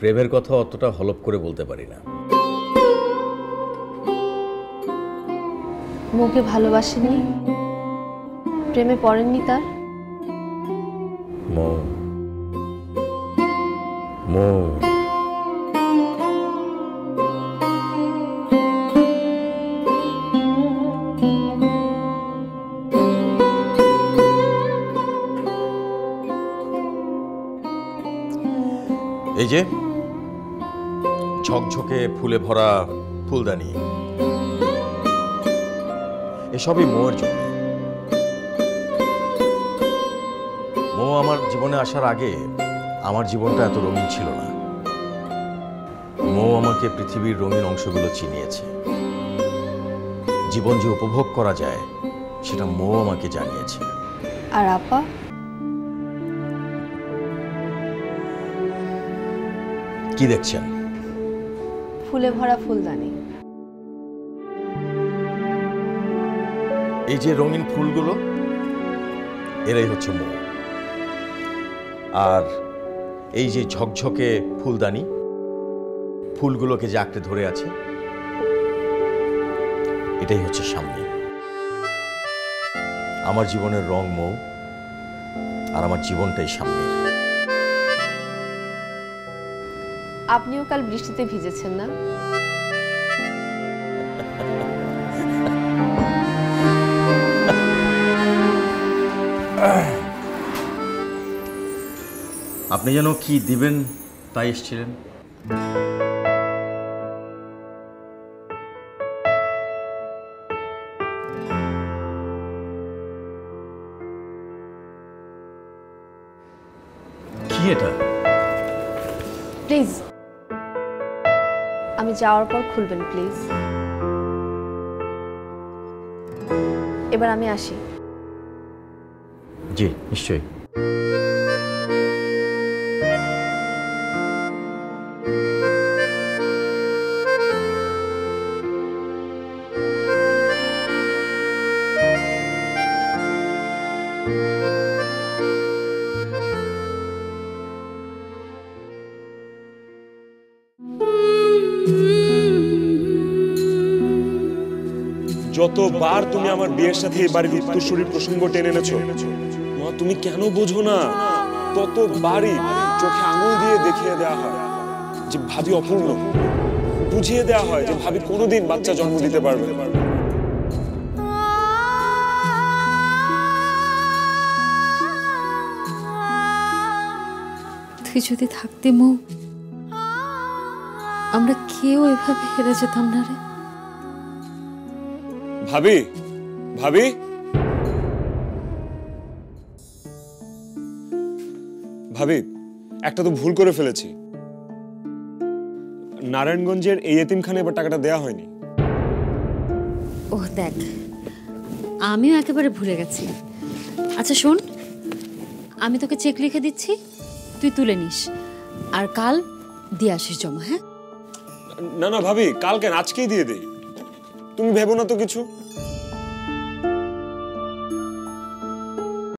প্রেমের কথা অতটা হলপ করে বলতে পারি না। মুখে ভালোবাসেননি, প্রেমে পড়েননি তার? মৌ, মৌ, এই যে ঝকঝকে ফুলে ভরা ফুলদানি, এসবই মৌয়ের জন্য। মৌ আমার জীবনে আসার আগে আমার জীবনটা এত রঙিন ছিল না। মৌ আমাকে পৃথিবীর রঙিন অংশগুলো চিনিয়েছে। জীবন যে উপভোগ করা যায় সেটা মৌ আমাকে জানিয়েছে। আর আপা? কি দেখছেন? ফুলে ভরা ফুলদানি। এই যে রঙিন ফুলগুলো, এরাই হচ্ছে মৌ। আর এই যে ঝকঝকে ফুলদানি, ফুলগুলোকে যে আঁকড়ে ধরে আছে, এটাই হচ্ছে সামনে। আমার জীবনের রং মৌ, আর আমার জীবনটাই সামনে। আপনিও কাল বৃষ্টিতে ভিজেছেন না? আপনি যেন কি দিবেন তাই এসেছিলেন। কি এটা? প্লিজ, আমি যাওয়ার পর খুলবেন প্লিজ। এবার আমি আসি। জি নিশ্চয়ই। যতবার তুমি আমার বিয়ের সাথে এই বাড়ির উত্তরসূরির প্রসঙ্গ টেনে এনেছো, মা তুমি কেন বোঝো না? ততবারই চোখে আঙুল দিয়ে দেখিয়ে দেওয়া হয় যে ভাবি অপূর্ণ, বুঝিয়ে দেওয়া হয় যে ভাবি কোনোদিন বাচ্চা জন্ম দিতে পারবে। তুই যদি থাকতে মৌ, আমরা কেউ এভাবে হেরে যেতাম না রে। ভাবি, ভাবি, ভাবি, একটা তো ভুল করে ফেলেছি। নারায়ণগঞ্জের এই এতিমখানে এবার টাকাটা দেয়া হয়নি। ওহ দেখ, আমিও একেবারে ভুলে গেছি। আচ্ছা শোন, আমি তোকে চেক লিখে দিচ্ছি, তুই তুলে নিস, আর কাল দিয়ে আসিস জমা। হ্যাঁ? না না ভাবি, কাল কেন, আজকেই দিয়ে দেই। তুমি ভেবো না তো কিছু।